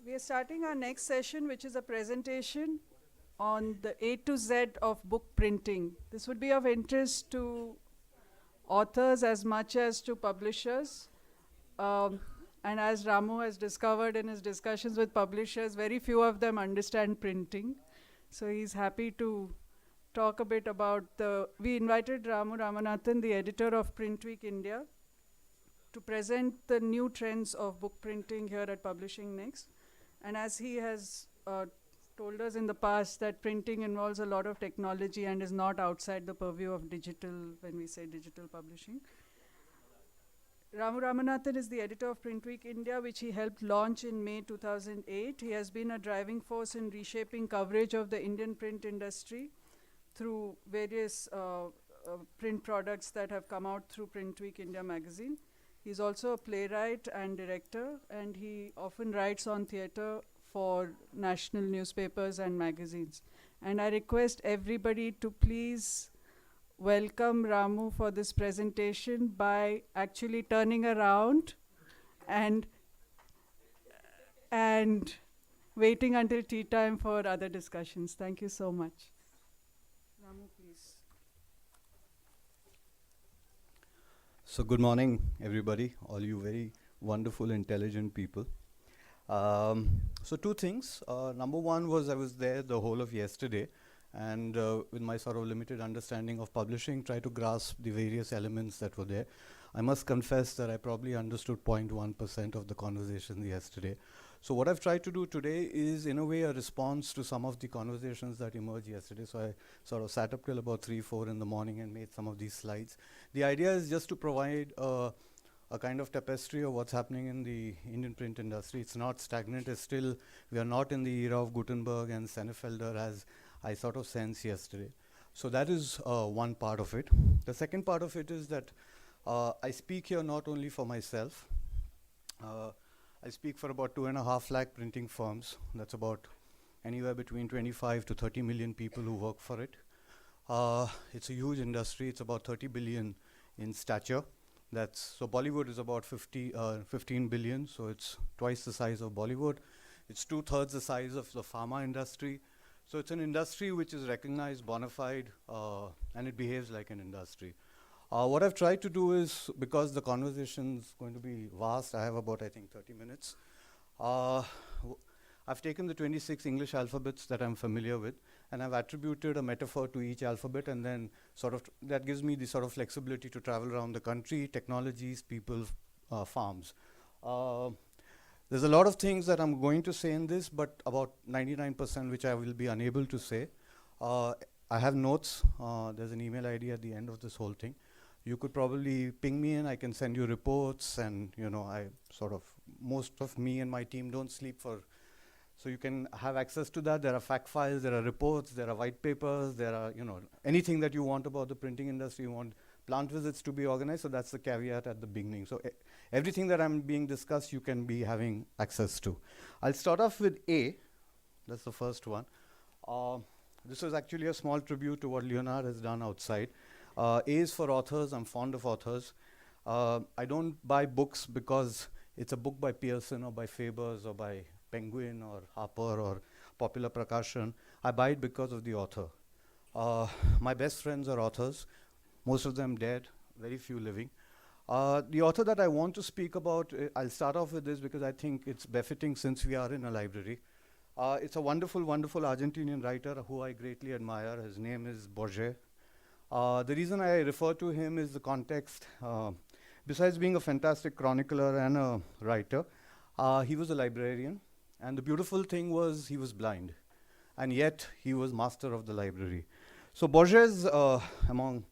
We are starting our next session, which is a presentation on the A to Z of book printing. This would be of interest to authors as much as to publishers. Um, and as Ramu has discovered in his discussions with publishers, very few of them understand printing. So he's happy to talk a bit about we invited Ramu Ramanathan, the editor of PrintWeek India, to present the new trends of book printing here at Publishing Next. And as he has told us in the past that printing involves a lot of technology and is not outside the purview of digital when we say digital publishing. Ramu Ramanathan is the editor of PrintWeek India, which he helped launch in May 2008. He has been a driving force in reshaping coverage of the Indian print industry through various print products that have come out through PrintWeek India magazine. He's also a playwright and director, and he often writes on theatre for national newspapers and magazines. And I request everybody to please welcome Ramu for this presentation by actually turning around and waiting until tea time for other discussions. Thank you so much. Ramu, please. So good morning, everybody, all you very wonderful, intelligent people. So two things. Number one was I was there the whole of yesterday, and with my sort of limited understanding of publishing, try to grasp the various elements that were there. I must confess that I probably understood 0.1% of the conversation yesterday. So what I've tried to do today is, in a way, a response to some of the conversations that emerged yesterday. So I sort of sat up till about 3, 4 in the morning and made some of these slides. The idea is just to provide a kind of tapestry of what's happening in the Indian print industry. It's not stagnant. It's still, we are not in the era of Gutenberg and Senefelder, as I sort of sensed yesterday. So that is one part of it. The second part of it is that I speak here not only for myself. I speak for about 2.5 lakh printing firms. That's about anywhere between 25 to 30 million people who work for it. It's a huge industry. It's about 30 billion in stature. So Bollywood is about 15 billion, so it's twice the size of Bollywood. It's 2/3 the size of the pharma industry. So it's an industry which is recognized, bona fide, and it behaves like an industry. What I've tried to do is, because the conversation's going to be vast, I have about, I think, 30 minutes. I've taken the 26 English alphabets that I'm familiar with, and I've attributed a metaphor to each alphabet, and then sort of that gives me the sort of flexibility to travel around the country, technologies, people, farms. There's a lot of things that I'm going to say in this, but about 99% which I will be unable to say. I have notes. There's an email ID at the end of this whole thing. You could probably ping me in. I can send you reports, and most of me and my team don't sleep so you can have access to that. There are fact files, there are reports, there are white papers, there are, anything that you want about the printing industry. You want plant visits to be organized, so that's the caveat at the beginning. So everything that I'm being discussed, you can be having access to. I'll start off with A. That's the first one. This is actually a small tribute to what Leonard has done outside. A is for authors. I'm fond of authors. I don't buy books because it's a book by Pearson or by Faber's or by Penguin or Harper or Popular Prakashan. I buy it because of the author. My best friends are authors, most of them dead, very few living. The author that I want to speak about, I'll start off with this because I think it's befitting since we are in a library. It's a wonderful, wonderful Argentinian writer who I greatly admire. His name is Borges. The reason I refer to him is the context. Besides being a fantastic chronicler and a writer, he was a librarian. And the beautiful thing was he was blind. And yet he was master of the library. So Borges, among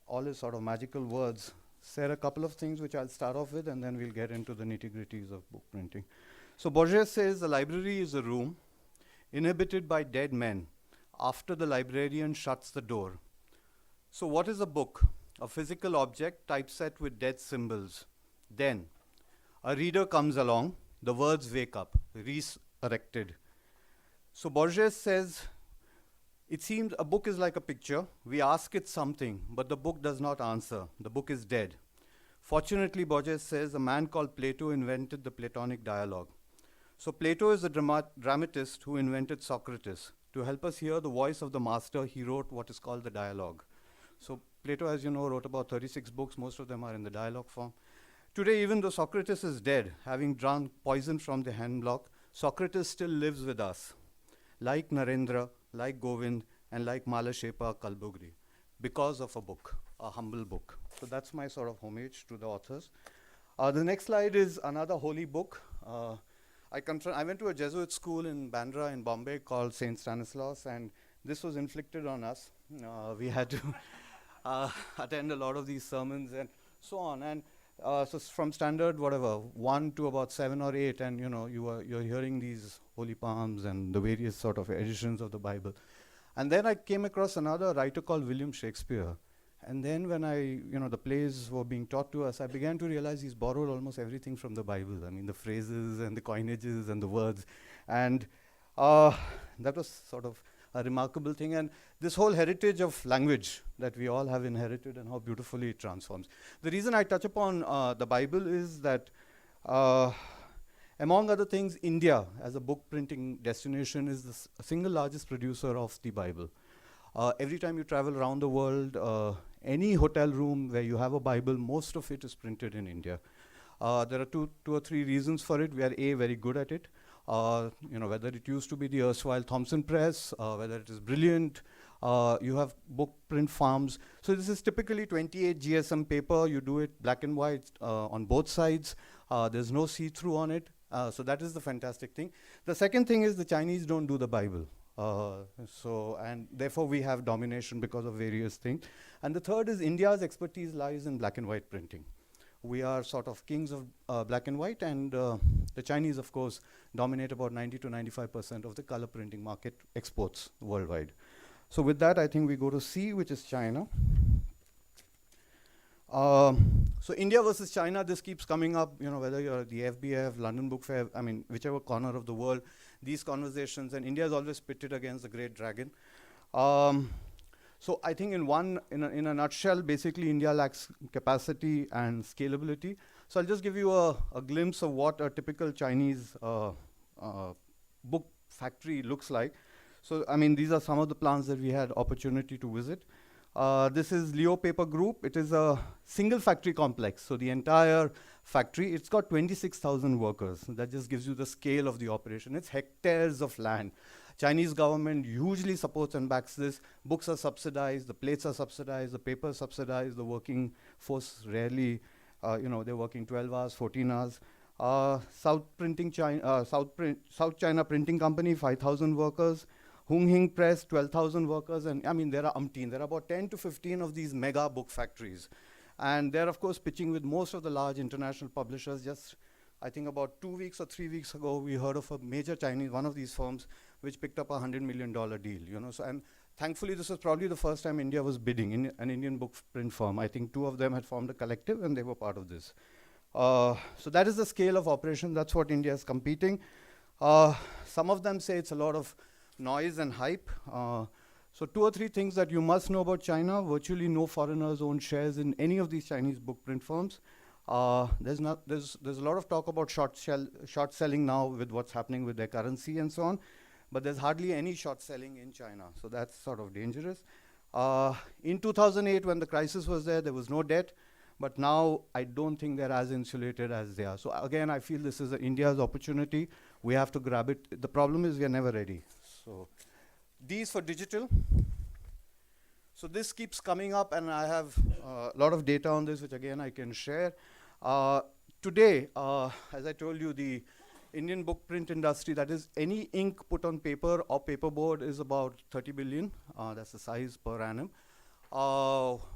all his sort of magical words, said a couple of things which I'll start off with, and then we'll get into the nitty-gritties of book printing. So Borges says the library is a room inhabited by dead men after the librarian shuts the door. So what is a book? A physical object typeset with dead symbols. Then a reader comes along, the words wake up, resurrected. So Borges says, it seems a book is like a picture. We ask it something, but the book does not answer. The book is dead. Fortunately, Borges says, a man called Plato invented the Platonic dialogue. So Plato is the dramatist who invented Socrates. To help us hear the voice of the master, he wrote what is called the dialogue. So Plato, as you know, wrote about 36 books. Most of them are in the dialogue form. Today, even though Socrates is dead, having drunk poison from the hemlock, Socrates still lives with us, like Narendra, like Govind, and like Malashepa Kalbugri, because of a book, a humble book. So that's my sort of homage to the authors. The next slide is another holy book. I went to a Jesuit school in Bandra in Bombay called St. Stanislaus, and this was inflicted on us. We had to attend a lot of these sermons and so on. And so from standard, whatever, 1 to about 7 or 8, and you're hearing these holy palms and the various sort of editions of the Bible. And then I came across another writer called William Shakespeare. And then when the plays were being taught to us, I began to realize he's borrowed almost everything from the Bible. I mean, the phrases and the coinages and the words. And that was sort of a remarkable thing. And this whole heritage of language that we all have inherited and how beautifully it transforms. The reason I touch upon the Bible is that, among other things, India, as a book printing destination, is the single largest producer of the Bible. Every time you travel around the world, any hotel room where you have a Bible, most of it is printed in India. There are two or three reasons for it. We are very good at it. Whether it used to be the erstwhile Thompson Press, whether it is brilliant, you have book print farms. So this is typically 28 GSM paper. You do it black and white on both sides. There's no see-through on it. So that is the fantastic thing. The second thing is the Chinese don't do the Bible. And therefore we have domination because of various things. And the third is India's expertise lies in black and white printing. We are sort of kings of black and white, and the Chinese, of course, dominate about 90 to 95% of the color printing market exports worldwide. So with that, I think we go to C, which is China. So India versus China, this keeps coming up, whether you're at the FBF, London Book Fair, I mean, whichever corner of the world, these conversations, and India is always pitted against the great dragon. So I think in a nutshell, basically India lacks capacity and scalability. So I'll just give you a glimpse of what a typical Chinese book factory looks like. So I mean, these are some of the plants that we had opportunity to visit. This is Leo Paper Group. It is a single factory complex. So the entire factory, it's got 26,000 workers. That just gives you the scale of the operation. It's hectares of land. Chinese government hugely supports and backs this. Books are subsidized, the plates are subsidized, the paper is subsidized, the working force rarely, they're working 12 hours, 14 hours. South China Printing Company, 5,000 workers. Hung Hing Press, 12,000 workers. And I mean, there are umpteen. There are about 10 to 15 of these mega book factories. And they're, of course, pitching with most of the large international publishers. Just, I think about 2 weeks or 3 weeks ago, we heard of a major Chinese, one of these firms, which picked up a $100 million deal. So, and thankfully, this was probably the first time India was bidding in an Indian book print firm. I think 2 of them had formed a collective, and they were part of this. So that is the scale of operation. That's what India is competing. Some of them say it's a lot of noise and hype. So 2 or 3 things that you must know about China. Virtually no foreigners own shares in any of these Chinese book print firms. There's a lot of talk about short selling now with what's happening with their currency and so on. But there's hardly any short selling in China. So that's sort of dangerous. In 2008, when the crisis was there was no debt. But now I don't think they're as insulated as they are. So again, I feel this is India's opportunity. We have to grab it. The problem is we are never ready. So D's for digital. So this keeps coming up, and I have a lot of data on this, which again I can share. Today, as I told you, the Indian book print industry, that is any ink put on paper or paperboard, is about 30 billion. That's the size per annum.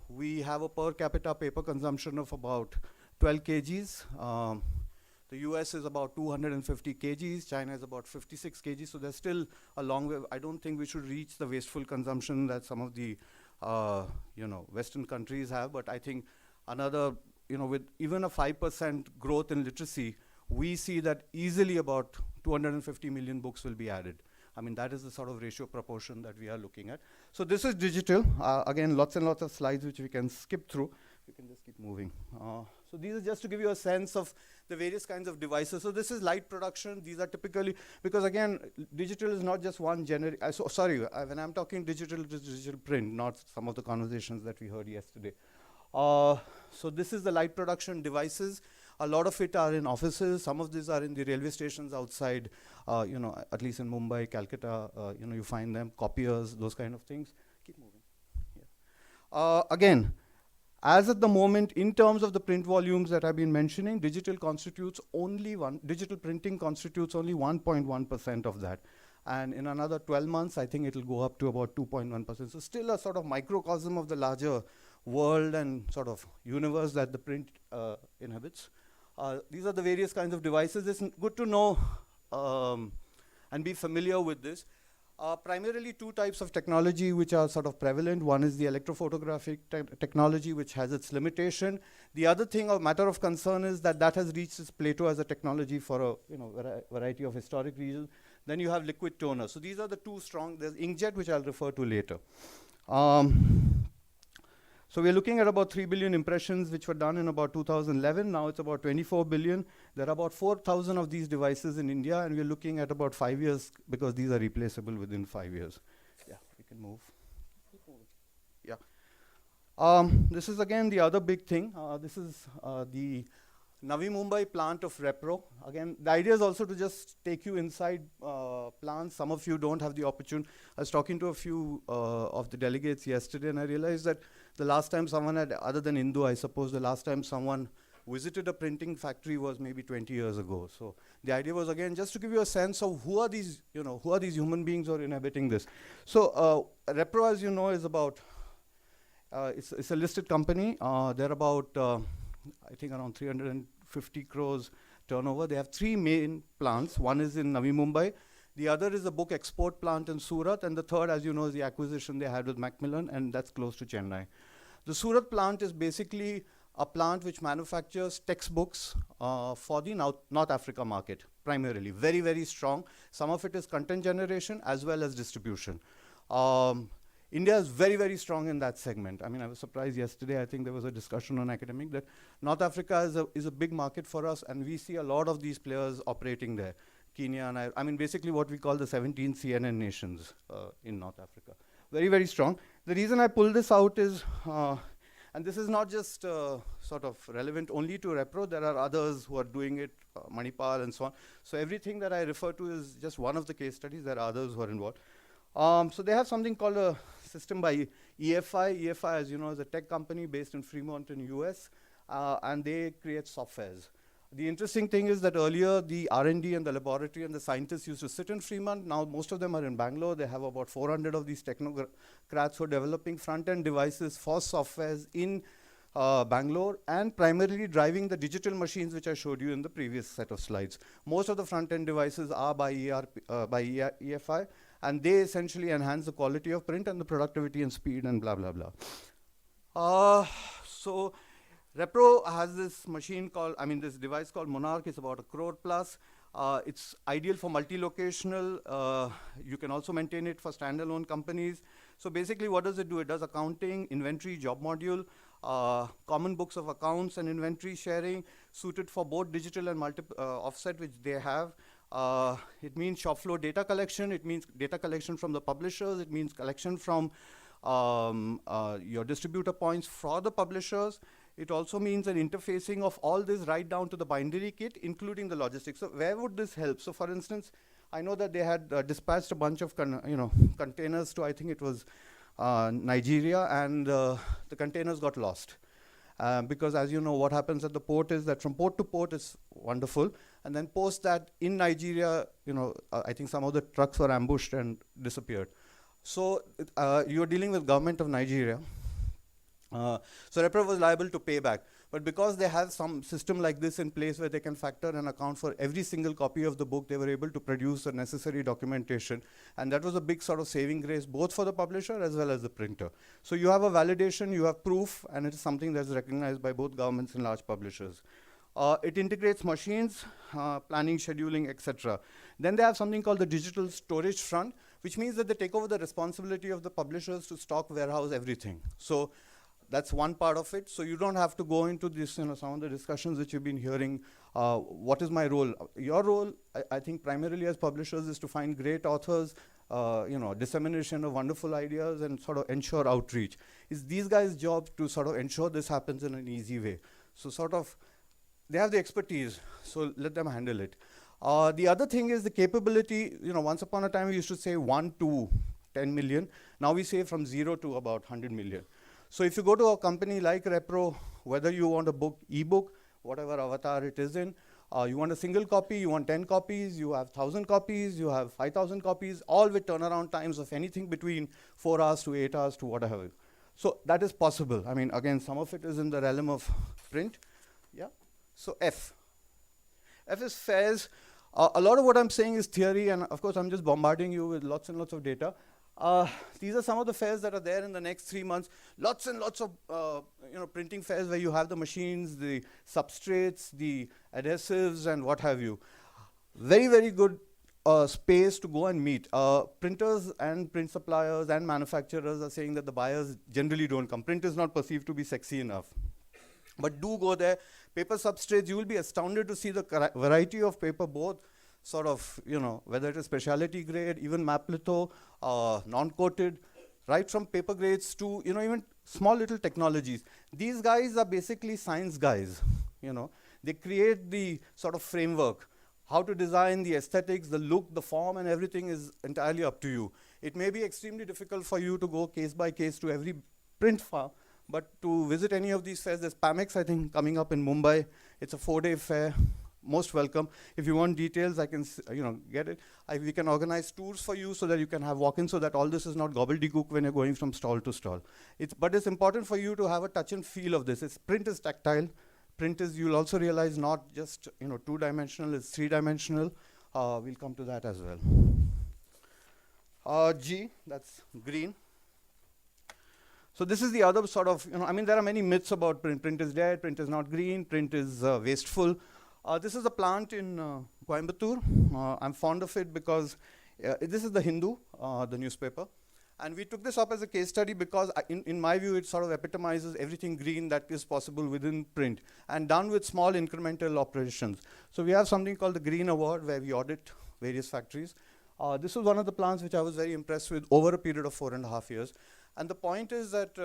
We have a per capita paper consumption of about 12 kgs. The US is about 250 kgs. China is about 56 kgs. So there's still a long way. I don't think we should reach the wasteful consumption that some of the Western countries have. But I think another, with even a 5% growth in literacy, we see that easily about 250 million books will be added. I mean, that is the sort of ratio proportion that we are looking at. So this is digital. Again, lots and lots of slides which we can skip through. you can just keep moving. So these are just to give you a sense of the various kinds of devices. So this is light production. These are typically, because again, digital is not just one generic, when I'm talking digital, it is digital print, not some of the conversations that we heard yesterday. So this is the light production devices. A lot of it are in offices. Some of these are in the railway stations outside, at least in Mumbai, Calcutta, you find them, copiers, those kind of things. Keep moving. Yeah. Again, as at the moment, in terms of the print volumes that I've been mentioning, digital printing constitutes only 1.1% of that. And in another 12 months, I think it'll go up to about 2.1%. So still a sort of microcosm of the larger world and sort of universe that the print inhabits. These are the various kinds of devices. It's good to know and be familiar with this. Primarily two types of technology which are sort of prevalent. One is the electrophotographic technology, which has its limitation. The other thing, a matter of concern, is that has reached its plateau as a technology for a variety of historic reasons. Then you have liquid toner. So these are the two strong. There's inkjet, which I'll refer to later. So we're looking at about 3 billion impressions, which were done in about 2011. Now it's about 24 billion. There are about 4,000 of these devices in India, and we're looking at about 5 years, because these are replaceable within 5 years. Yeah, we can move. Yeah. This is again the other big thing. This is the Navi Mumbai plant of Repro. Again, the idea is also to just take you inside plants. Some of you don't have the opportunity. I was talking to a few of the delegates yesterday, and I realized that the last time someone had, other than Indu, I suppose, the last time someone visited a printing factory was maybe 20 years ago. So the idea was, again, just to give you a sense of who are these human beings who are inhabiting this. So Repro, as you know, is about, it's a listed company. They're about, I think, around 350 crores turnover. They have three main plants. One is in Navi Mumbai. The other is a book export plant in Surat. And the third, as you know, is the acquisition they had with Macmillan, and that's close to Chennai. The Surat plant is basically a plant which manufactures textbooks for the North Africa market, primarily. Very, very strong. Some of it is content generation as well as distribution. India is very, very strong in that segment. I mean, I was surprised yesterday. I think there was a discussion on academic that North Africa is a big market for us, and we see a lot of these players operating there. Kenya and I mean, basically what we call the 17 CNN nations in North Africa. Very, very strong. The reason I pull this out is, and this is not just sort of relevant only to Repro. There are others who are doing it, Manipal and so on. So everything that I refer to is just one of the case studies. There are others who are involved. So they have something called a system by EFI. EFI, as you know, is a tech company based in Fremont in US, and they create softwares. The interesting thing is that earlier the R&D and the laboratory and the scientists used to sit in Fremont. Now most of them are in Bangalore. They have about 400 of these technocrats who are developing front-end devices for softwares in Bangalore, and primarily driving the digital machines which I showed you in the previous set of slides. Most of the front-end devices are by EFI, and they essentially enhance the quality of print and the productivity and speed and blah, blah, blah. So Repro has this machine called, this device called Monarch. It's about 1 crore plus. It's ideal for multi-locational. You can also maintain it for standalone companies. So basically, what does it do? It does accounting, inventory, job module, common books of accounts and inventory sharing, suited for both digital and offset, which they have. It means shop floor data collection. It means data collection from the publishers. It means collection from your distributor points for the publishers. It also means an interfacing of all this right down to the bindery kit, including the logistics. So where would this help? So for instance, I know that they had dispatched a bunch of containers to, I think it was Nigeria, and the containers got lost. Because as you know, what happens at the port is that from port to port is wonderful. And then post that in Nigeria, I think some of the trucks were ambushed and disappeared. So you're dealing with government of Nigeria. So Repro was liable to pay back. But because they have some system like this in place where they can factor and account for every single copy of the book, they were able to produce the necessary documentation. And that was a big sort of saving grace, both for the publisher as well as the printer. So you have a validation, you have proof, and it is something that's recognized by both governments and large publishers. It integrates machines, planning, scheduling, etc. Then they have something called the digital storage front, which means that they take over the responsibility of the publishers to stock, warehouse, everything. So that's one part of it. So you don't have to go into this, some of the discussions that you've been hearing. What is my role? Your role, I think, primarily as publishers, is to find great authors, dissemination of wonderful ideas, and sort of ensure outreach. It's these guys' job to sort of ensure this happens in an easy way. So sort of, they have the expertise, so let them handle it. The other thing is the capability. Once upon a time we used to say 1 to 10 million. Now we say from 0 to about 100 million. So if you go to a company like Repro, whether you want a book, ebook, whatever avatar it is in, you want a single copy, you want 10 copies, you have 1,000 copies, you have 5,000 copies, all with turnaround times of anything between 4 hours to 8 hours to whatever. So that is possible. I mean, again, some of it is in the realm of print. Yeah. So F. F is fairs. A lot of what I'm saying is theory, and of course I'm just bombarding you with lots and lots of data. These are some of the fairs that are there in the next 3 months. Lots and lots of printing fairs where you have the machines, the substrates, the adhesives, and what have you. Very, very good space to go and meet. Printers and print suppliers and manufacturers are saying that the buyers generally don't come. Print is not perceived to be sexy enough. But do go there. Paper substrates, you will be astounded to see the variety of paper, both sort of, whether it is specialty grade, even maplitho, non-coated, right from paper grades to, even small little technologies. These guys are basically science guys, They create the sort of framework. How to design the aesthetics, the look, the form, and everything is entirely up to you. It may be extremely difficult for you to go case by case to every print farm, but to visit any of these fairs, there's PAMEX, I think, coming up in Mumbai. It's a 4-day fair. Most welcome. If you want details, I can, get it. We can organize tours for you so that you can have walk-in, so that all this is not gobbledygook when you're going from stall to stall. But it's important for you to have a touch and feel of this. Print is tactile. Print is, you'll also realize, not just 2-dimensional, it's 3-dimensional. We'll come to that as well. G, that's green. So this is the other sort of, there are many myths about print. Print is dead, print is not green, print is wasteful. This is a plant in Coimbatore. I'm fond of it because this is the Hindu, the newspaper. And we took this up as a case study because in my view, it sort of epitomizes everything green that is possible within print, and done with small incremental operations. So we have something called the Green Award, where we audit various factories. This was one of the plants which I was very impressed with over a period of 4.5 years. And the point is that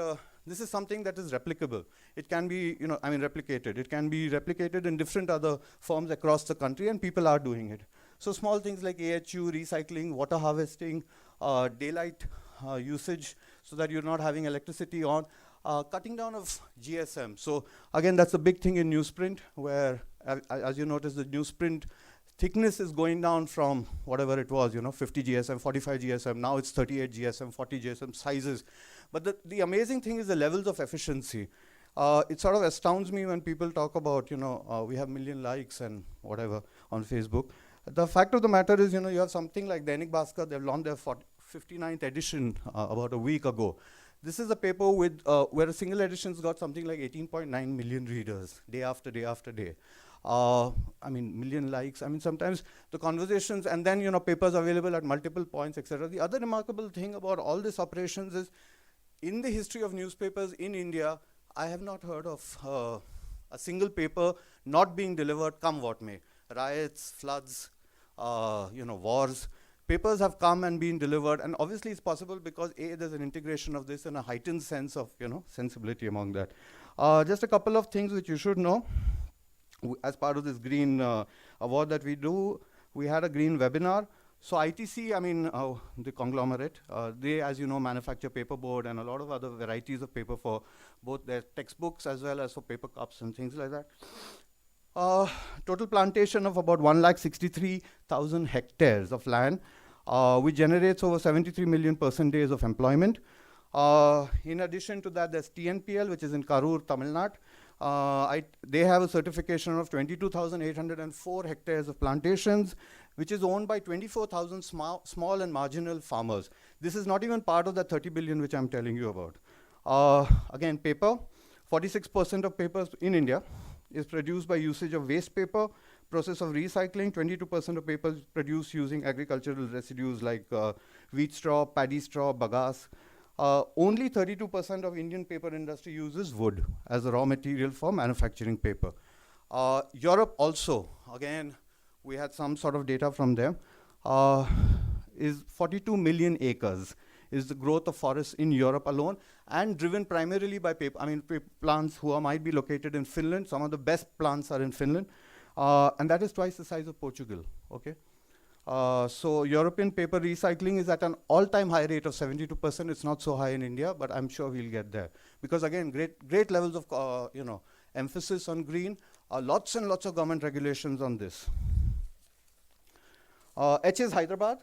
this is something that is replicable. It can be, replicated. It can be replicated in different other firms across the country, and people are doing it. So small things like AHU, recycling, water harvesting, daylight usage, so that you're not having electricity on, cutting down of GSM. So again, that's a big thing in newsprint, where, as you notice, the newsprint thickness is going down from whatever it was, 50 GSM, 45 GSM, now it's 38 GSM, 40 GSM sizes. But the amazing thing is the levels of efficiency. It sort of astounds me when people talk about, we have 1 million likes and whatever on Facebook. The fact of the matter is, you have something like Dainik Bhaskar, they've launched their 59th edition about a week ago. This is a paper with where a single edition's got something like 18.9 million readers, day after day after day. Million likes. Sometimes the conversations, and then, papers available at multiple points, etc. The other remarkable thing about all these operations is, in the history of newspapers in India, I have not heard of a single paper not being delivered, come what may. Riots, floods, wars. Papers have come and been delivered, and obviously it's possible because A, there's an integration of this and a heightened sense of, sensibility among that. Just a couple of things which you should know. As part of this green award that we do, we had a green webinar. So ITC, the conglomerate, they, as you know, manufacture paperboard and a lot of other varieties of paper for both their textbooks as well as for paper cups and things like that. Total plantation of about 163,000 hectares of land, which generates over 73 million person days of employment. In addition to that, there's TNPL, which is in Karur, Tamil Nadu. They have a certification of 22,804 hectares of plantations, which is owned by 24,000 small and marginal farmers. This is not even part of the 30 billion which I'm telling you about. Again, paper, 46% of papers in India is produced by usage of waste paper, process of recycling. 22% of paper is produced using agricultural residues like wheat straw, paddy straw, bagasse. only 32% of Indian paper industry uses wood as a raw material for manufacturing paper. Europe also, again, we had some sort of data from them, is 42 million acres is the growth of forests in Europe alone, and driven primarily by paper. I mean, plants who might be located in Finland. Some of the best plants are in Finland, and that is twice the size of Portugal. Okay, so European paper recycling is at an all-time high rate of 72%. It's not so high in India, but I'm sure we'll get there because again, great levels of emphasis on green. Lots and lots of government regulations on this. H is Hyderabad.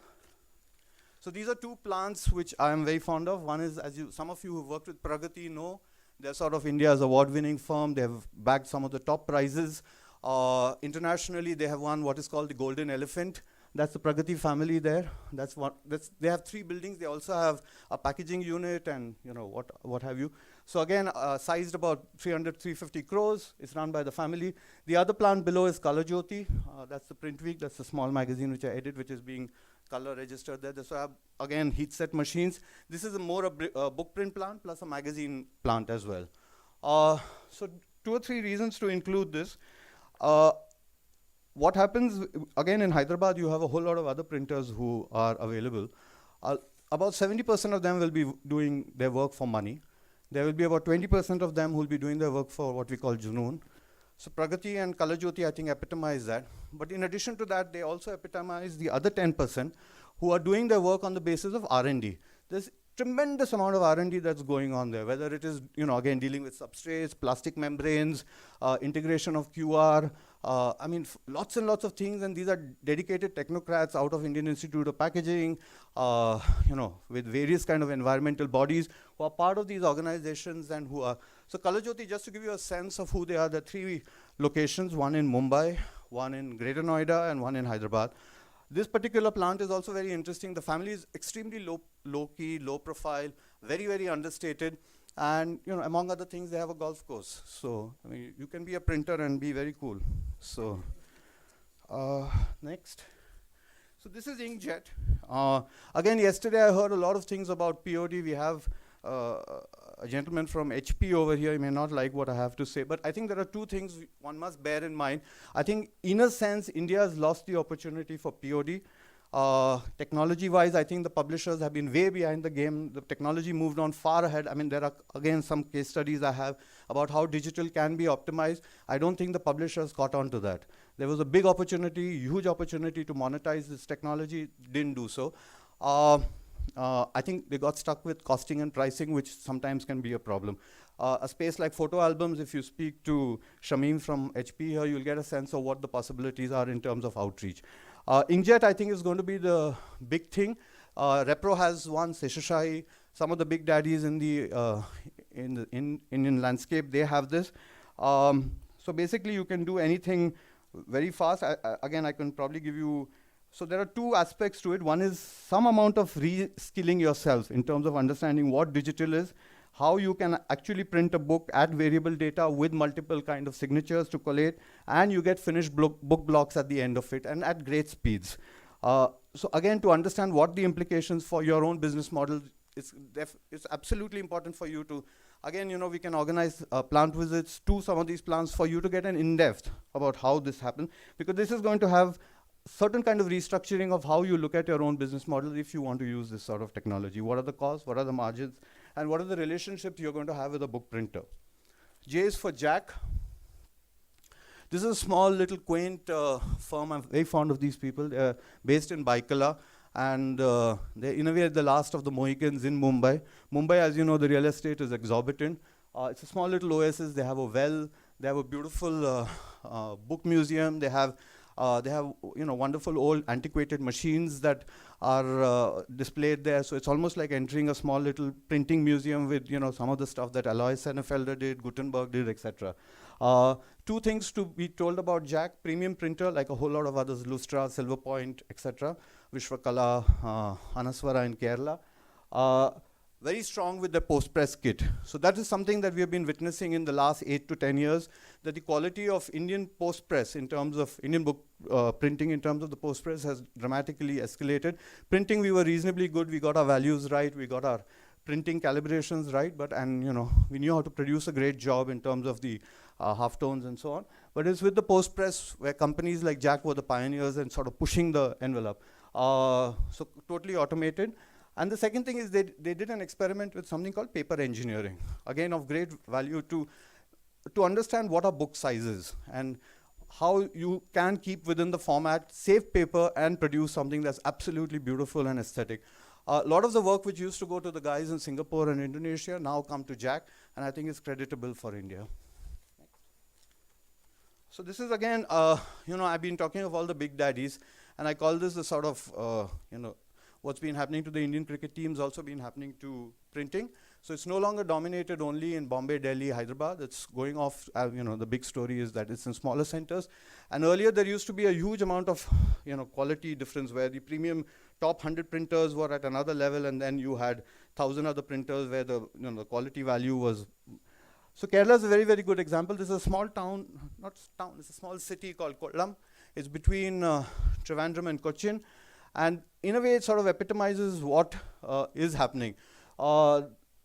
So these are two plants which I am very fond of. One is, as some of you who worked with Pragati know, they're sort of India's award-winning firm. They have bagged some of the top prizes. Internationally, they have won what is called the Golden Elephant. That's the Pragati family there. They have 3 buildings. They also have a packaging unit and what have you. So again, sized about 350 crores. It's run by the family. The other plant below is Color Jyoti. That's the PrintWeek. That's the small magazine which I edit, which is being color registered there. So I have, again, heat set machines. This is more a book print plant plus a magazine plant as well. So 2 or 3 reasons to include this. What happens, again, in Hyderabad, you have a whole lot of other printers who are available. About 70% of them will be doing their work for money. There will be about 20% of them who will be doing their work for what we call Junoon. So Pragati and Color Jyoti, I think, epitomize that. But in addition to that, they also epitomize the other 10% who are doing their work on the basis of R&D. There's tremendous amount of R&D that's going on there, whether it is, again, dealing with substrates, plastic membranes, integration of QR, I mean, lots and lots of things, and these are dedicated technocrats out of Indian Institute of Packaging, with various kind of environmental bodies who are part of these organizations and who are. So Color Jyoti, just to give you a sense of who they are, there are 3 locations, one in Mumbai, one in Greater Noida, and one in Hyderabad. This particular plant is also very interesting. The family is extremely low-key, low profile, very, very understated. And, among other things, they have a golf course. So, I mean, you can be a printer and be very cool. So, next. So this is inkjet. Again, yesterday I heard a lot of things about POD. We have a gentleman from HP over here. He may not like what I have to say, but I think there are 2 things one must bear in mind. I think, in a sense, India has lost the opportunity for POD. Technology-wise, I think the publishers have been way behind the game. The technology moved on far ahead. I mean, there are, again, some case studies I have about how digital can be optimized. I don't think the publishers caught on to that. There was a big opportunity, huge opportunity to monetize this technology, didn't do so. I think they got stuck with costing and pricing, which sometimes can be a problem. A space like photo albums, if you speak to Shamim from HP here, you'll get a sense of what the possibilities are in terms of outreach. Inkjet, I think, is going to be the big thing. Repro has one, Seshashahi, some of the big daddies in the Indian landscape, they have this. So basically, you can do anything very fast. Again, I can probably give you. So there are 2 aspects to it. One is some amount of re-skilling yourself in terms of understanding what digital is, how you can actually print a book, add variable data with multiple kind of signatures to collate, and you get finished book blocks at the end of it, and at great speeds. So again, to understand what the implications for your own business model, it's absolutely important for you to, again, we can organize plant visits to some of these plants for you to get an in-depth about how this happened, because this is going to have certain kind of restructuring of how you look at your own business model if you want to use this sort of technology. What are the costs, what are the margins, and what are the relationships you're going to have with a book printer. J is for Jack. This is a small little quaint firm. I'm very fond of these people. They're based in Baikala, and they're in a way the last of the Mohicans in Mumbai. Mumbai, as you know, the real estate is exorbitant. It's a small little oasis. They have a well. They have a beautiful book museum. They have wonderful old antiquated machines that are displayed there. So it's almost like entering a small little printing museum with some of the stuff that Alois Sennefelder did, Gutenberg did, etc. 2 things to be told about Jack: premium printer, like a whole lot of others, Lustra, Silverpoint, etc. Vishwakala, Anaswara in Kerala. Very strong with the post-press kit. So that is something that we have been witnessing in the last 8 to 10 years, that the quality of Indian post-press in terms of Indian book printing in terms of the post-press has dramatically escalated. Printing, we were reasonably good. We got our values right. We got our printing calibrations right, and we knew how to produce a great job in terms of the halftones and so on. But it's with the post press where companies like Jack were the pioneers and sort of pushing the envelope. So totally automated. And the second thing is they did an experiment with something called paper engineering. Again, of great value to understand what are book sizes and how you can keep within the format, save paper, and produce something that's absolutely beautiful and aesthetic. A lot of the work which used to go to the guys in Singapore and Indonesia now come to Jack, and I think it's creditable for India. So this is again, I've been talking of all the big daddies, and I call this the sort of, what's been happening to the Indian cricket team's also been happening to printing. So it's no longer dominated only in Bombay, Delhi, Hyderabad. It's going off, the big story is that it's in smaller centers. And earlier there used to be a huge amount of, quality difference where the premium top 100 printers were at another level, and then you had 1,000 other printers where the, the quality value was. So Kerala is a very, very good example. This is a small town, not town, it's a small city called Kollam. It's between Trivandrum and Cochin. And in a way, it sort of epitomizes what is happening.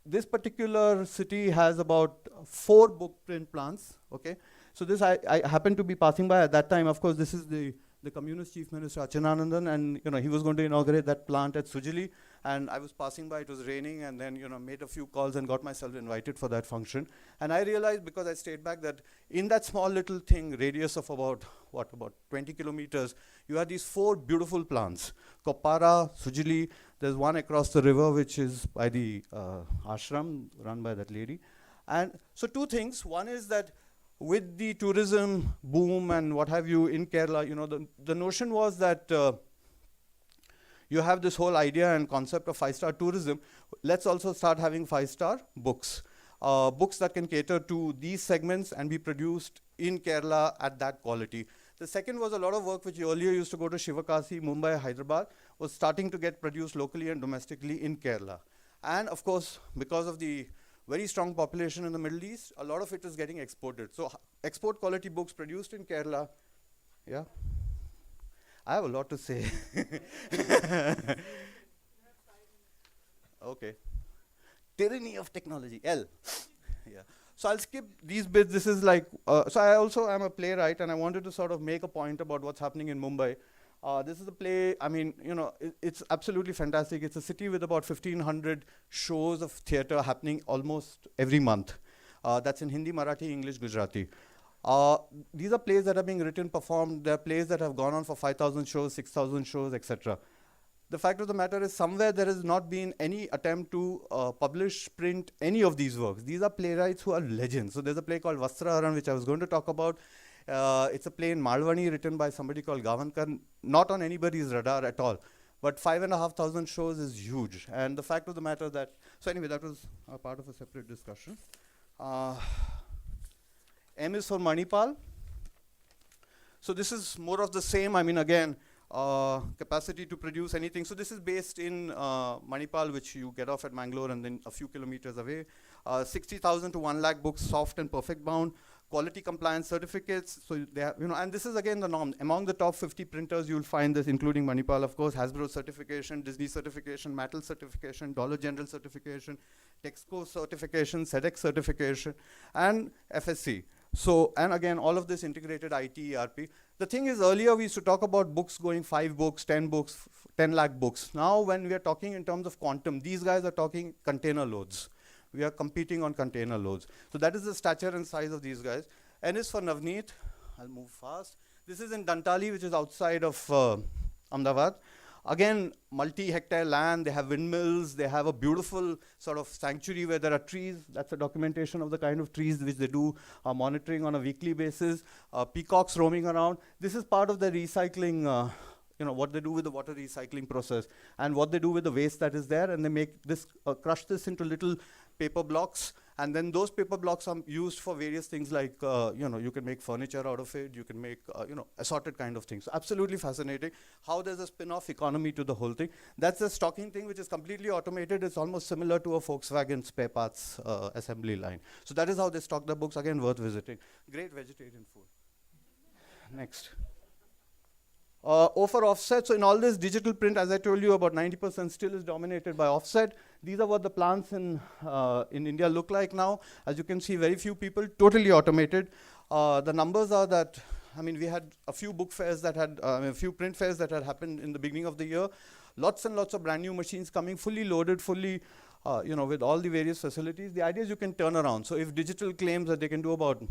This particular city has about 4 book print plants, okay? So this, I happened to be passing by at that time. Of course, this is the communist chief minister, Achinanandan, and he was going to inaugurate that plant at Sujili. And I was passing by, it was raining, and then made a few calls and got myself invited for that function. And I realized, because I stayed back, that in that small little thing, radius of about 20 kilometers, you had these 4 beautiful plants. Koppara, Sujili, there's one across the river, which is by the ashram, run by that lady. And so 2 things. One is that with the tourism boom and what have you in Kerala, the notion was that you have this whole idea and concept of 5-star tourism. Let's also start having 5-star books. Books that can cater to these segments and be produced in Kerala at that quality. The second was a lot of work which earlier used to go to Shivakasi, Mumbai, Hyderabad, was starting to get produced locally and domestically in Kerala. And of course, because of the very strong population in the Middle East, a lot of it is getting exported. So export quality books produced in Kerala, yeah. I have a lot to say. Okay. Tyranny of technology, L. Yeah. So I'll skip these bits. This is like, so I also am a playwright, and I wanted to sort of make a point about what's happening in Mumbai. This is a play, it's absolutely fantastic. It's a city with about 1,500 shows of theatre happening almost every month. That's in Hindi, Marathi, English, Gujarati. These are plays that are being written, performed. There are plays that have gone on for 5,000 shows, 6,000 shows, etc. The fact of the matter is, somewhere there has not been any attempt to publish, print any of these works. These are playwrights who are legends. So there's a play called Vastraharan, which I was going to talk about. It's a play in Malwani written by somebody called Gavankar, not on anybody's radar at all. But 5,500 shows is huge. And the fact of the matter that, so anyway, that was a part of a separate discussion. M is for Manipal. So this is more of the same. Again, capacity to produce anything. So this is based in Manipal, which you get off at Mangalore and then a few kilometers away. 60,000 to 1 lakh books, soft and perfect bound. Quality compliance certificates. So they have, and this is again the norm. Among the top 50 printers, you'll find this, including Manipal, of course, Hasbro certification, Disney certification, Mattel certification, Dollar General certification, Texco certification, SEDEX certification, and FSC. So, and again, all of this integrated IT, ERP. The thing is, earlier we used to talk about books going 5 books, 10 books, 10 lakh books. Now, when we are talking in terms of quantum, these guys are talking container loads. We are competing on container loads. So that is the stature and size of these guys. N is for Navneet. I'll move fast. This is in Dantali, which is outside of Ahmedabad. Again, multi-hectare land, they have windmills, they have a beautiful sort of sanctuary where there are trees. That's a documentation of the kind of trees which they do monitoring on a weekly basis. Peacocks roaming around. This is part of the recycling, what they do with the water recycling process and what they do with the waste that is there, and they make this, crush this into little paper blocks, and then those paper blocks are used for various things like, you can make furniture out of it, you can make, assorted kind of things. So absolutely fascinating how there's a spin-off economy to the whole thing. That's a stocking thing which is completely automated. It's almost similar to a Volkswagen spare parts assembly line. So that is how they stock the books, again worth visiting. Great vegetarian food. Next. O for offset. So in all this digital print, as I told you, about 90% still is dominated by offset. These are what the plants in India look like now. As you can see, very few people, totally automated. The numbers are that, I mean, we had a few book fairs that had, a few print fairs that had happened in the beginning of the year. Lots and lots of brand new machines coming, fully loaded, fully, with all the various facilities. The idea is you can turn around. So if digital claims that they can do about,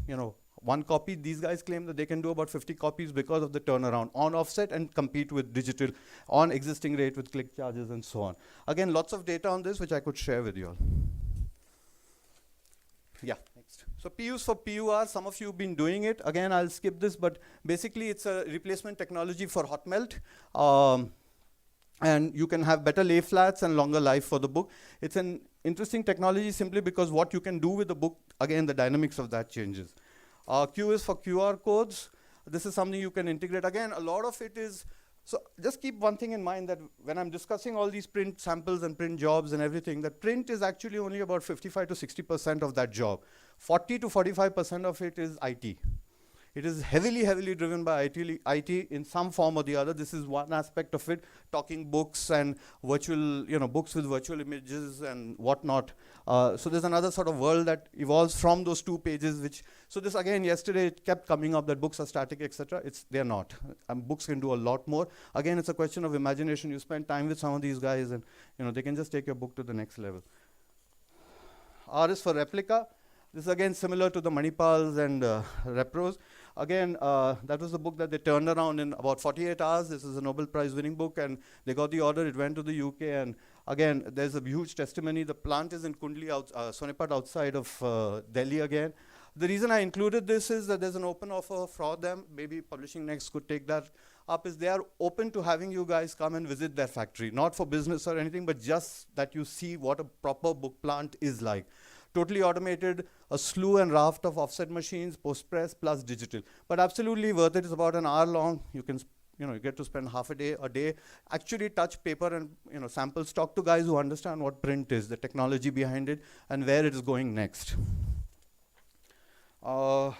1 copy, these guys claim that they can do about 50 copies because of the turnaround on offset and compete with digital on existing rate with click charges and so on. Again, lots of data on this which I could share with you all. Yeah, next. So PUs for PUR, some of you have been doing it. Again, I'll skip this, but basically it's a replacement technology for hot melt. And you can have better lay flats and longer life for the book. It's an interesting technology simply because what you can do with the book, again, the dynamics of that changes. Q is for QR codes. This is something you can integrate. Again, a lot of it is, so just keep one thing in mind that when I'm discussing all these print samples and print jobs and everything, that print is actually only about 55 to 60% of that job. 40 to 45% of it is IT. It is heavily, heavily driven by IT in some form or the other. This is one aspect of it, talking books and virtual, books with virtual images and whatnot. So there's another sort of world that evolves from those 2 pages, which, so this again, yesterday it kept coming up that books are static, etc. They're not. Books can do a lot more. Again, it's a question of imagination. You spend time with some of these guys and, they can just take your book to the next level. R is for replica. This is again similar to the Manipals and Repros. Again, that was the book that they turned around in about 48 hours. This is a Nobel Prize winning book, and they got the order. It went to the UK, and again, there's a huge testimony. The plant is in Kundli, Sonipat, outside of Delhi again. The reason I included this is that there's an open offer for them. Maybe Publishing Next could take that up. Is they are open to having you guys come and visit their factory, not for business or anything, but just that you see what a proper book plant is like. Totally automated, a slew and raft of offset machines, postpress plus digital. But absolutely worth it. It's about an hour long. You can, you get to spend half a day, actually touch paper and, samples, talk to guys who understand what print is, the technology behind it, and where it is going next. S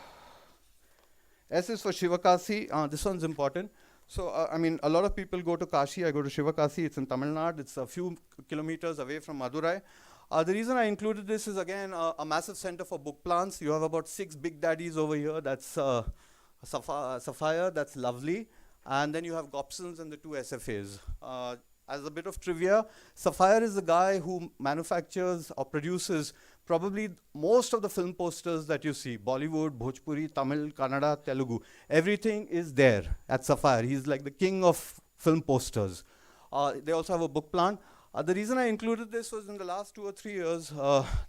is for Shivakasi. This one's important. So, a lot of people go to Kashi. I go to Shivakasi. It's in Tamil Nadu. It's a few kilometers away from Madurai. The reason I included this is, again, a massive center for book plants. You have about 6 big daddies over here. That's Sapphire, that's Lovely. And then you have Gobsons and the 2 SFAs. As a bit of trivia, Sapphire is the guy who manufactures or produces probably most of the film posters that you see. Bollywood, Bhojpuri, Tamil, Kannada, Telugu. Everything is there at Sapphire. He's like the king of film posters. They also have a book plant. The reason I included this was in the last 2 or 3 years,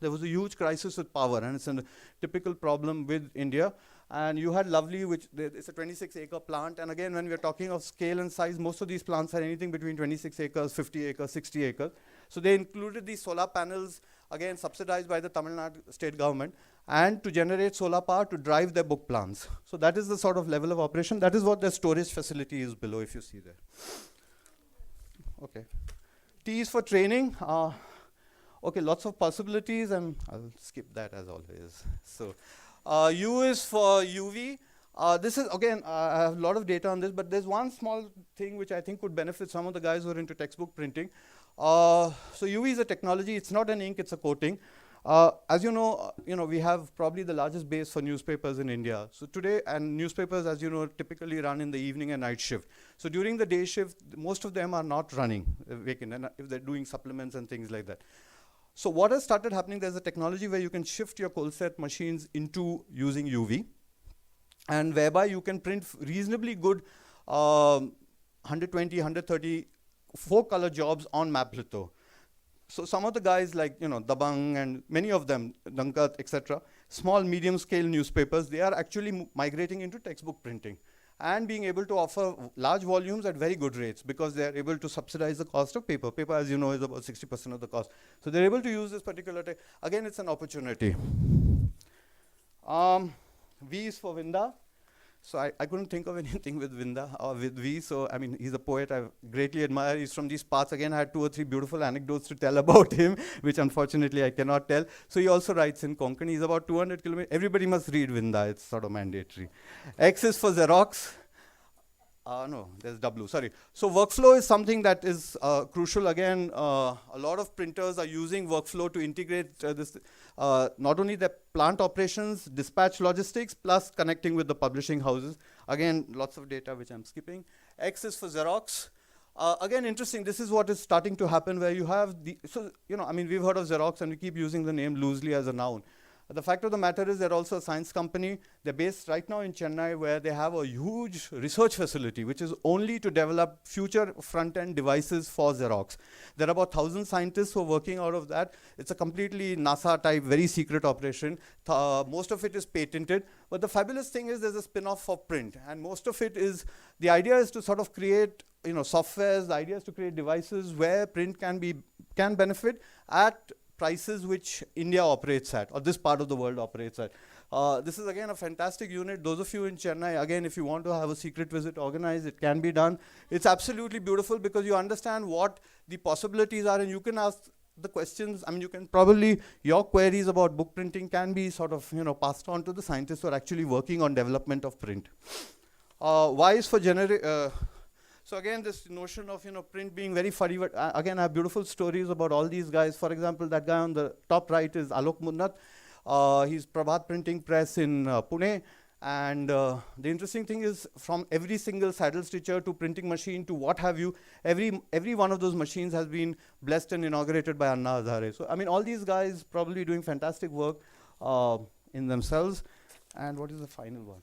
there was a huge crisis with power, and it's a typical problem with India. And you had Lovely, which it's a 26-acre plant. And again, when we're talking of scale and size, most of these plants are anything between 26 acres, 50 acres, 60 acres. So they included these solar panels, again, subsidized by the Tamil Nadu state government, and to generate solar power to drive their book plants. So that is the sort of level of operation. That is what their storage facility is below, if you see there. Okay. T is for training. Okay, lots of possibilities, and I'll skip that as always. So, U is for UV. This is, again, I have a lot of data on this, but there's one small thing which I think would benefit some of the guys who are into textbook printing. So UV is a technology. It's not an ink, it's a coating. As you know, we have probably the largest base for newspapers in India. So today, and newspapers, as you know, typically run in the evening and night shift. So during the day shift, most of them are not running vacant, and if they're doing supplements and things like that. So what has started happening, there's a technology where you can shift your cold set machines into using UV, and whereby you can print reasonably good 120, 130 4-color jobs on map litho. So some of the guys like, Dabang and many of them, Dankat, etc., small, medium-scale newspapers, they are actually migrating into textbook printing and being able to offer large volumes at very good rates because they are able to subsidize the cost of paper. Paper, as you know, is about 60% of the cost. So they're able to use this particular tech. Again, it's an opportunity. V is for Vinda. So I couldn't think of anything with Vinda or with V. So, he's a poet I greatly admire. He's from these parts. Again, I had 2 or 3 beautiful anecdotes to tell about him, which unfortunately I cannot tell. So he also writes in Konkan. He's about 200 kilometers. Everybody must read Vinda. It's sort of mandatory. X is for Xerox. No, there's W, sorry. So workflow is something that is crucial. Again, a lot of printers are using workflow to integrate this, not only the plant operations, dispatch logistics, plus connecting with the publishing houses. Again, lots of data which I'm skipping. X is for Xerox. Again, interesting, this is what is starting to happen where you have the, so, you know, I mean, we've heard of Xerox and we keep using the name loosely as a noun. The fact of the matter is they're also a science company. They're based right now in Chennai where they have a huge research facility which is only to develop future front-end devices for Xerox. There are about 1,000 scientists who are working out of that. It's a completely NASA type, very secret operation. Most of it is patented. But the fabulous thing is there's a spin-off for print. And most of it is, the idea is to sort of create, you know, softwares. The idea is to create devices where print can benefit at prices which India operates at, or this part of the world operates at. This is again a fantastic unit. Those of you in Chennai, again, if you want to have a secret visit organized, it can be done. It's absolutely beautiful because you understand what the possibilities are and you can ask the questions. I mean, you can probably, your queries about book printing can be sort of, you know, passed on to the scientists who are actually working on development of print. Y is for generic. So again, this notion of, you know, print being very fuddy, but again, I have beautiful stories about all these guys. For example, that guy on the top right is Alok Munnat. He's Prabhat Printing Press in Pune. And the interesting thing is from every single saddle stitcher to printing machine to what have you, every one of those machines has been blessed and inaugurated by Anna Hazare. So, I mean, all these guys probably doing fantastic work in themselves. And what is the final one?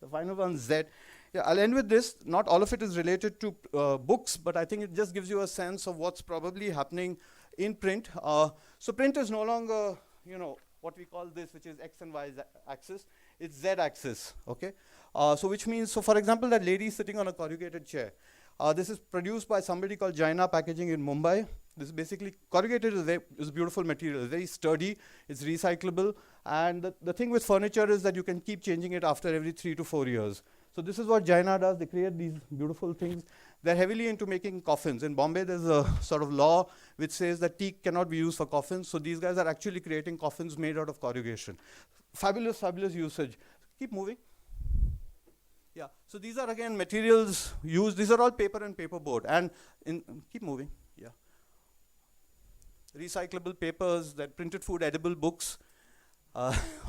The final one, Z. Yeah, I'll end with this. Not all of it is related to books, but I think it just gives you a sense of what's probably happening in print. So print is no longer, you know, what we call this, which is X and Y axis. It's Z axis, okay? So which means, so for example, that lady sitting on a corrugated chair. This is produced by somebody called Jaina Packaging in Mumbai. This is basically, corrugated is a beautiful material. It's very sturdy, it's recyclable. And the thing with furniture is that you can keep changing it after every 3 to 4 years. So this is what Jaina does. They create these beautiful things. They're heavily into making coffins. In Bombay, there's a sort of law which says that teak cannot be used for coffins. So these guys are actually creating coffins made out of corrugation. Fabulous, fabulous usage. Keep moving. Yeah, so these are again materials used. These are all paper and paperboard. And keep moving, yeah. Recyclable papers, that printed food, edible books,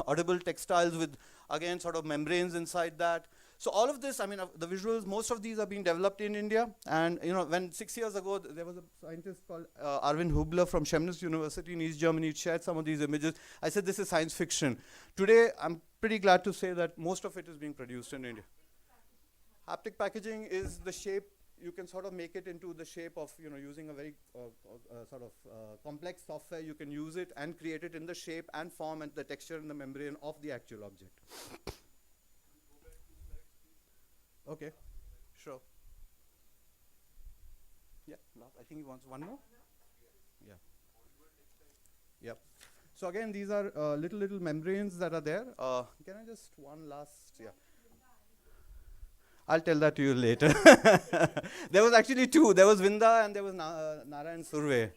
audible textiles with, again, sort of membranes inside that. So all of this, I mean, the visuals, most of these are being developed in India. And, you know, when 6 years ago, there was a scientist called Arvind Hubler from Chemnitz University in East Germany, shared some of these images. I said, this is science fiction. Today, I'm pretty glad to say that most of it is being produced in India. Haptic packaging is the shape, you can sort of make it into the shape of, you know, using a very sort of complex software. You can use it and create it in the shape and form and the texture and the membrane of the actual object. Okay, sure. Yeah, I think he wants one more. Yeah. Yep. So again, these are little membranes that are there. Can I just one last? Yeah. I'll tell that to you later. There was actually two. There was Vinda and there was Narayan Surve.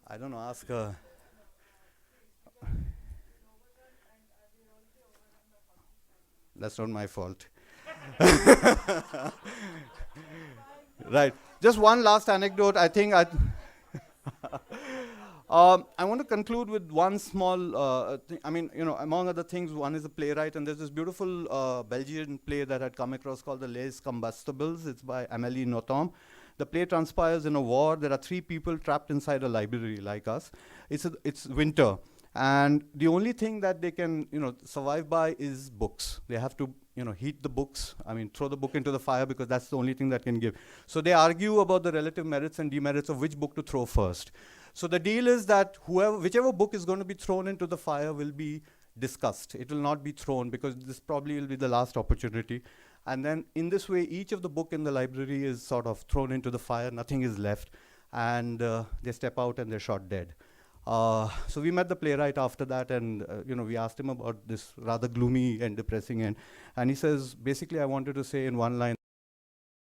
I don't know. Ask her. That's not my fault. Right. Just one last anecdote. I think I want to conclude with one small thing. I mean, you know, among other things, one is a playwright, and there's this beautiful Belgian play that I'd come across called The Les Combustibles. It's by Amélie Nothomb. The play transpires in a war. There are 3 people trapped inside a library like us. It's winter. And the only thing that they can, you know, survive by is books. They have to, you know, heat the books. I mean, throw the book into the fire because that's the only thing that can give. So they argue about the relative merits and demerits of which book to throw first. So the deal is that whichever book is going to be thrown into the fire will be discussed. It will not be thrown because this probably will be the last opportunity. And then in this way, each of the book in the library is sort of thrown into the fire. Nothing is left. And they step out and they're shot dead. So we met the playwright after that, and you know, we asked him about this rather gloomy and depressing end. And he says, basically, I wanted to say in one line,